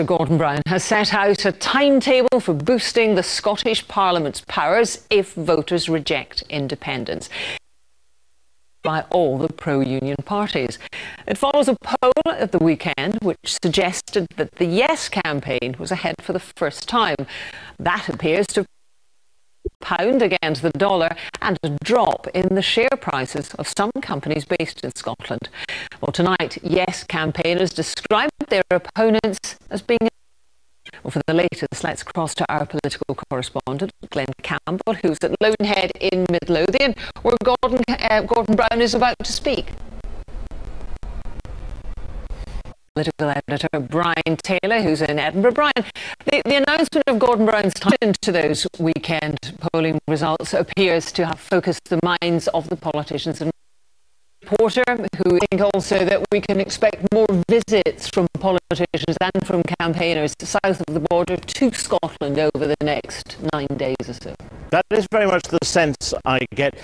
Sir Gordon Brown has set out a timetable for boosting the Scottish Parliament's powers if voters reject independence by all the pro-union parties. It follows a poll at the weekend which suggested that the Yes campaign was ahead for the first time. That appears to pound against the dollar and a drop in the share prices of some companies based in Scotland. Well, tonight, Yes campaigners described their opponents as being... Well, for the latest, let's cross to our political correspondent, Glenn Campbell, who's at Loanhead in Midlothian, where Gordon Brown is about to speak. Political editor Brian Taylor, who's in Edinburgh. Brian, the announcement of Gordon Brown's tie into those weekend polling results appears to have focused the minds of the politicians and reporter, who think also that we can expect more visits from politicians and from campaigners south of the border to Scotland over the next 9 days or so. That is very much the sense I get.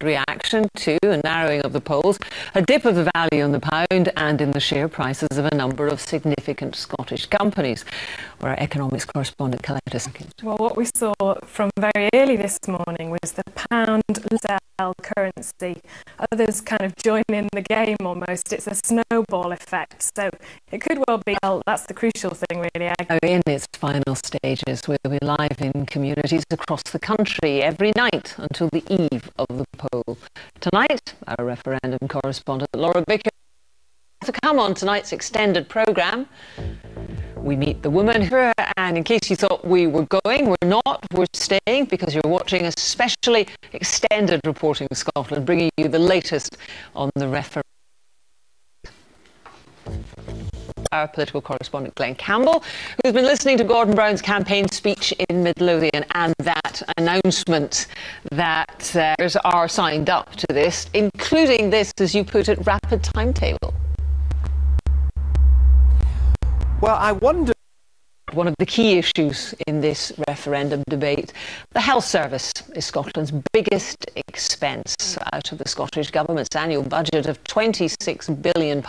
Reaction to a narrowing of the polls, a dip of the value in the pound and in the share prices of a number of significant Scottish companies. Where our economics correspondent Coletta Simpkins. Well, what we saw from very early this morning was the pound sell currency. Others kind of join in the game almost. It's a snowball effect. So it could well be, well, that's the crucial thing really. In its final stages, we'll be live in communities across the country every night until the eve of the poll. Tonight, our referendum correspondent Laura Bicker to come on tonight's extended programme. We meet the woman here, and in case you thought we were going, we're not. We're staying because you're watching a specially extended Reporting Scotland, bringing you the latest on the referendum. Our political correspondent Glenn Campbell, who's been listening to Gordon Brown's campaign speech in Midlothian and that announcement that are signed up to this, including this, as you put it, rapid timetable. Well, I wonder... One of the key issues in this referendum debate, the health service is Scotland's biggest expense. Out of the Scottish Government's annual budget of £26 billion,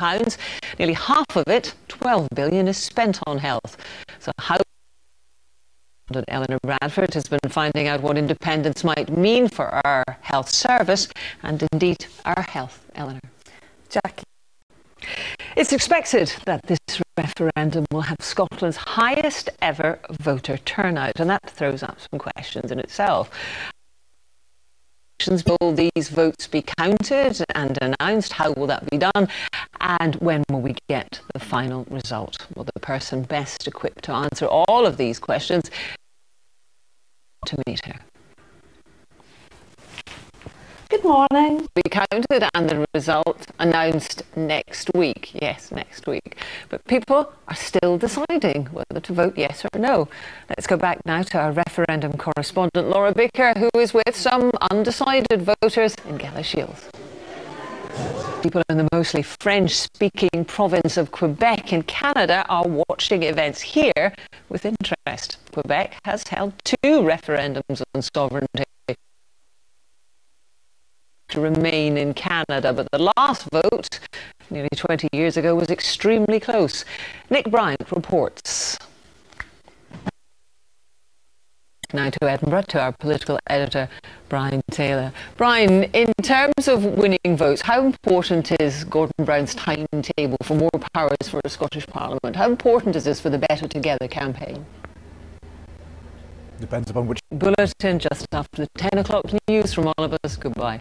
nearly half of it, £12 billion, is spent on health. So how... Eleanor Bradford has been finding out what independence might mean for our health service and indeed our health. Eleanor. Jackie. It's expected that this referendum will have Scotland's highest ever voter turnout, and that throws up some questions in itself. Will these votes be counted and announced? How will that be done? And when will we get the final result? Well, the person best equipped to answer all of these questions to meet her. Good morning. Be counted and the result announced next week. Yes, next week. But people are still deciding whether to vote yes or no. Let's go back now to our referendum correspondent Laura Bicker, who is with some undecided voters in Galashiels. People in the mostly French-speaking province of Quebec in Canada are watching events here with interest. Quebec has held 2 referendums on sovereignty to remain in Canada, but the last vote, nearly 20 years ago, was extremely close. Nick Bryant reports. Now to Edinburgh, to our political editor, Brian Taylor. Brian, in terms of winning votes, how important is Gordon Brown's timetable for more powers for the Scottish Parliament? How important is this for the Better Together campaign? Depends upon which... Bulletin just after the 10 o'clock news from all of us. Goodbye.